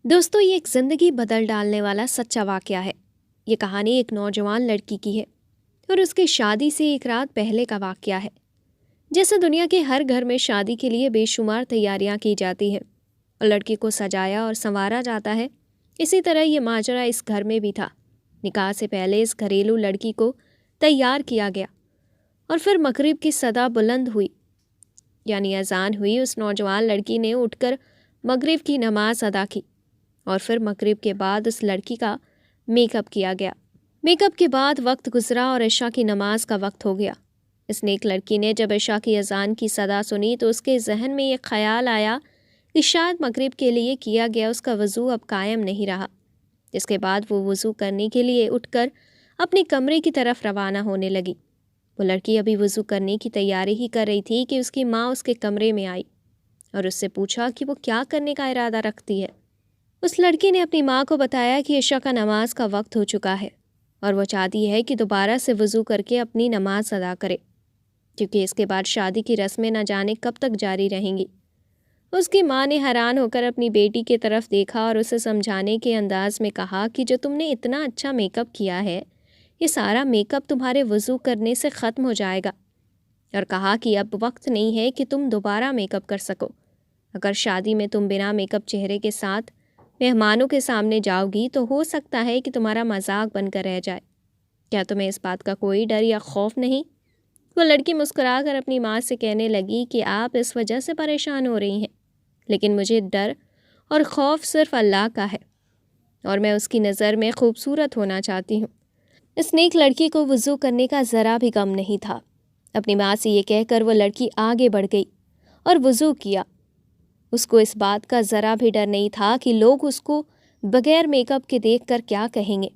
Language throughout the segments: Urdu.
دوستو، یہ ایک زندگی بدل ڈالنے والا سچا واقعہ ہے۔ یہ کہانی ایک نوجوان لڑکی کی ہے اور اس کی شادی سے ایک رات پہلے کا واقعہ ہے۔ جیسے دنیا کے ہر گھر میں شادی کے لیے بے شمار تیاریاں کی جاتی ہیں اور لڑکی کو سجایا اور سنوارا جاتا ہے، اسی طرح یہ ماجرا اس گھر میں بھی تھا۔ نکاح سے پہلے اس گھریلو لڑکی کو تیار کیا گیا اور پھر مغرب کی صدا بلند ہوئی، یعنی اذان ہوئی۔ اس نوجوان لڑکی نے اٹھ کر مغرب کی نماز ادا کی اور پھر مغرب کے بعد اس لڑکی کا میک اپ کیا گیا۔ میک اپ کے بعد وقت گزرا اور عشاء کی نماز کا وقت ہو گیا۔ اس نیک لڑکی نے جب عشاء کی اذان کی صدا سنی تو اس کے ذہن میں یہ خیال آیا کہ شاید مغرب کے لیے کیا گیا اس کا وضو اب قائم نہیں رہا۔ اس کے بعد وہ وضو کرنے کے لیے اٹھ کر اپنے کمرے کی طرف روانہ ہونے لگی۔ وہ لڑکی ابھی وضو کرنے کی تیاری ہی کر رہی تھی کہ اس کی ماں اس کے کمرے میں آئی اور اس سے پوچھا کہ وہ کیا کرنے کا ارادہ رکھتی ہے۔ اس لڑکی نے اپنی ماں کو بتایا کہ عشاء کا نماز کا وقت ہو چکا ہے اور وہ چاہتی ہے کہ دوبارہ سے وضو کر کے اپنی نماز ادا کرے، کیونکہ اس کے بعد شادی کی رسمیں نہ جانے کب تک جاری رہیں گی۔ اس کی ماں نے حیران ہو کر اپنی بیٹی کی طرف دیکھا اور اسے سمجھانے کے انداز میں کہا کہ جو تم نے اتنا اچھا میک اپ کیا ہے، یہ سارا میک اپ تمہارے وضو کرنے سے ختم ہو جائے گا، اور کہا کہ اب وقت نہیں ہے کہ تم دوبارہ میک اپ کر سکو۔ اگر شادی میں تم بنا میک اپ چہرے کے ساتھ مہمانوں کے سامنے جاؤ گی تو ہو سکتا ہے کہ تمہارا مذاق بن کر رہ جائے۔ کیا تمہیں اس بات کا کوئی ڈر یا خوف نہیں؟ وہ لڑکی مسکرا کر اپنی ماں سے کہنے لگی کہ آپ اس وجہ سے پریشان ہو رہی ہیں، لیکن مجھے ڈر اور خوف صرف اللہ کا ہے اور میں اس کی نظر میں خوبصورت ہونا چاہتی ہوں۔ اس نیک لڑکی کو وضو کرنے کا ذرا بھی غم نہیں تھا۔ اپنی ماں سے یہ کہہ کر وہ لڑکی آگے بڑھ گئی اور وضو کیا۔ اس کو اس بات کا ذرا بھی ڈر نہیں تھا کہ لوگ اس کو بغیر میک اپ کے دیکھ کر کیا کہیں گے۔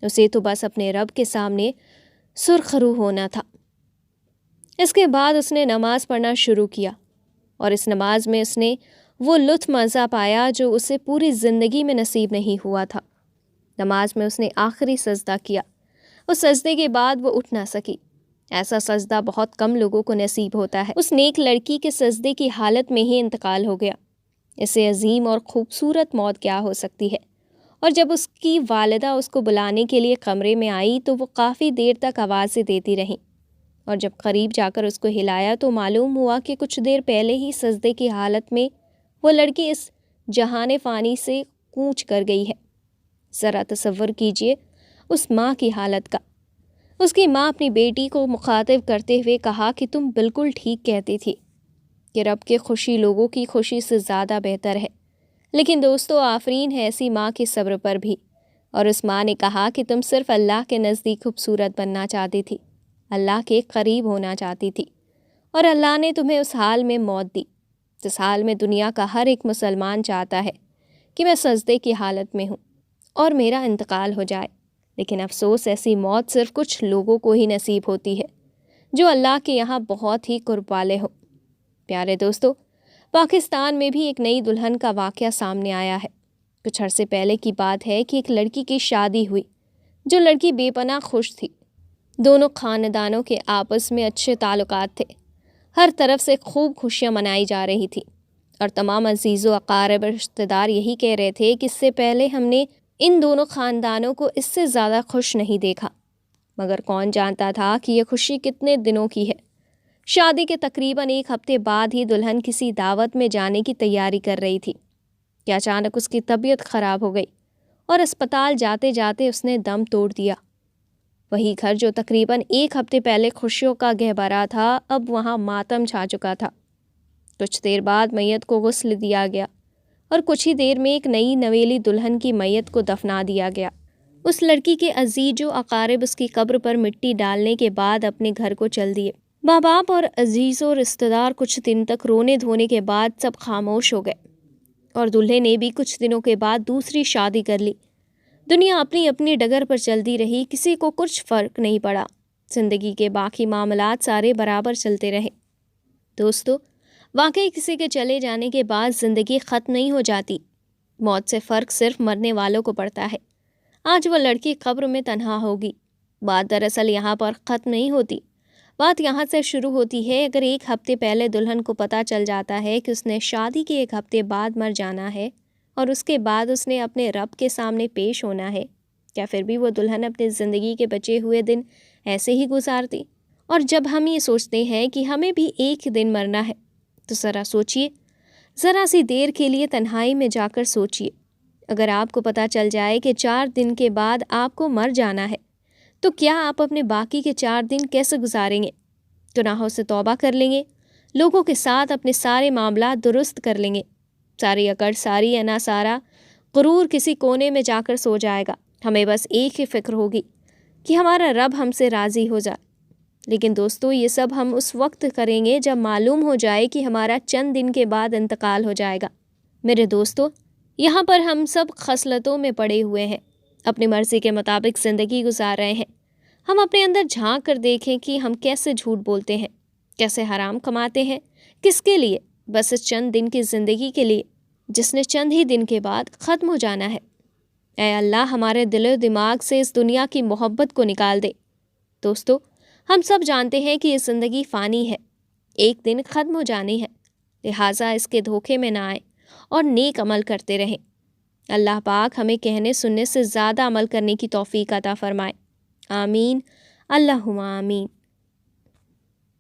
اسے تو بس اپنے رب کے سامنے سرخ رو ہونا تھا۔ اس کے بعد اس نے نماز پڑھنا شروع کیا اور اس نماز میں اس نے وہ لطف مزہ پایا جو اسے پوری زندگی میں نصیب نہیں ہوا تھا۔ نماز میں اس نے آخری سجدہ کیا۔ اس سجدے کے بعد وہ اٹھ نہ سکی۔ ایسا سجدہ بہت کم لوگوں کو نصیب ہوتا ہے۔ اس نیک لڑکی کے سجدے کی حالت میں ہی انتقال ہو گیا۔ اس سے عظیم اور خوبصورت موت کیا ہو سکتی ہے؟ اور جب اس کی والدہ اس کو بلانے کے لیے کمرے میں آئی تو وہ کافی دیر تک آوازیں دیتی رہیں، اور جب قریب جا کر اس کو ہلایا تو معلوم ہوا کہ کچھ دیر پہلے ہی سجدے کی حالت میں وہ لڑکی اس جہان فانی سے کوچ کر گئی ہے۔ ذرا تصور کیجئے اس ماں کی حالت کا۔ اس کی ماں اپنی بیٹی کو مخاطب کرتے ہوئے کہا کہ تم بالکل ٹھیک کہتی تھی کہ رب کی خوشی لوگوں کی خوشی سے زیادہ بہتر ہے، لیکن دوستو، آفرین ہے ایسی ماں کے صبر پر بھی۔ اور اس ماں نے کہا کہ تم صرف اللہ کے نزدیک خوبصورت بننا چاہتی تھی، اللہ کے قریب ہونا چاہتی تھی، اور اللہ نے تمہیں اس حال میں موت دی جس حال میں دنیا کا ہر ایک مسلمان چاہتا ہے کہ میں سجدے کی حالت میں ہوں اور میرا انتقال ہو جائے۔ لیکن افسوس، ایسی موت صرف کچھ لوگوں کو ہی نصیب ہوتی ہے جو اللہ کے یہاں بہت ہی قرب والے ہوں۔ پیارے دوستو، پاکستان میں بھی ایک نئی دلہن کا واقعہ سامنے آیا ہے۔ کچھ عرصے پہلے کی بات ہے کہ ایک لڑکی کی شادی ہوئی جو لڑکی بے پناہ خوش تھی۔ دونوں خاندانوں کے آپس میں اچھے تعلقات تھے، ہر طرف سے خوب خوشیاں منائی جا رہی تھی، اور تمام عزیز و اقارب رشتہ دار یہی کہہ رہے تھے کہ اس سے پہلے ہم نے ان دونوں خاندانوں کو اس سے زیادہ خوش نہیں دیکھا۔ مگر کون جانتا تھا کہ یہ خوشی کتنے دنوں کی ہے۔ شادی کے تقریباً ایک ہفتے بعد ہی دلہن کسی دعوت میں جانے کی تیاری کر رہی تھی کہ اچانک اس کی طبیعت خراب ہو گئی اور اسپتال جاتے جاتے اس نے دم توڑ دیا۔ وہی گھر جو تقریباً ایک ہفتے پہلے خوشیوں کا گہوارہ تھا، اب وہاں ماتم چھا چکا تھا۔ کچھ دیر بعد میت کو غسل دیا گیا اور کچھ ہی دیر میں ایک نئی نویلی دلہن کی میت کو دفنا دیا گیا۔ اس لڑکی کے عزیز و اقارب اس کی قبر پر مٹی ڈالنے کے بعد اپنے گھر کو چل دیے۔ ماں باپ اور عزیز و رشتہ دار کچھ دن تک رونے دھونے کے بعد سب خاموش ہو گئے، اور دلہے نے بھی کچھ دنوں کے بعد دوسری شادی کر لی۔ دنیا اپنی اپنی ڈگر پر چلتی رہی، کسی کو کچھ فرق نہیں پڑا۔ زندگی کے باقی معاملات سارے برابر چلتے رہے۔ دوستو، واقعی کسی کے چلے جانے کے بعد زندگی ختم نہیں ہو جاتی۔ موت سے فرق صرف مرنے والوں کو پڑتا ہے۔ آج وہ لڑکی قبر میں تنہا ہوگی۔ بات دراصل یہاں پر ختم نہیں ہوتی، بات یہاں سے شروع ہوتی ہے۔ اگر ایک ہفتے پہلے دلہن کو پتہ چل جاتا ہے کہ اس نے شادی کے ایک ہفتے بعد مر جانا ہے اور اس کے بعد اس نے اپنے رب کے سامنے پیش ہونا ہے، کیا پھر بھی وہ دلہن اپنے زندگی کے بچے ہوئے دن ایسے ہی گزارتی؟ اور جب ہم یہ سوچتے ہیں کہ ہمیں بھی ایک دن مرنا ہے تو ذرا سوچئے، ذرا سی دیر کے لیے تنہائی میں جا کر سوچئے، اگر آپ کو پتہ چل جائے کہ 4 دن کے بعد آپ کو مر جانا ہے تو کیا آپ اپنے باقی کے 4 دن کیسے گزاریں گے؟ گناہوں سے توبہ کر لیں گے، لوگوں کے ساتھ اپنے سارے معاملات درست کر لیں گے، ساری اکڑ، ساری انا، سارا غرور کسی کونے میں جا کر سو جائے گا، ہمیں بس ایک ہی فکر ہوگی کہ ہمارا رب ہم سے راضی ہو جائے۔ لیکن دوستو، یہ سب ہم اس وقت کریں گے جب معلوم ہو جائے کہ ہمارا چند دن کے بعد انتقال ہو جائے گا۔ میرے دوستو، یہاں پر ہم سب خصلتوں میں پڑے ہوئے ہیں، اپنی مرضی کے مطابق زندگی گزار رہے ہیں۔ ہم اپنے اندر جھانک کر دیکھیں کہ ہم کیسے جھوٹ بولتے ہیں، کیسے حرام کماتے ہیں، کس کے لیے؟ بس اس چند دن کی زندگی کے لیے جس نے چند ہی دن کے بعد ختم ہو جانا ہے۔ اے اللہ، ہمارے دل و دماغ سے اس دنیا کی محبت کو نکال دے۔ دوستو، ہم سب جانتے ہیں کہ یہ زندگی فانی ہے، ایک دن ختم ہو جانی ہے، لہٰذا اس کے دھوکے میں نہ آئیں اور نیک عمل کرتے رہیں۔ اللہ پاک ہمیں کہنے سننے سے زیادہ عمل کرنے کی توفیق عطا فرمائے۔ آمین، اللہم آمین۔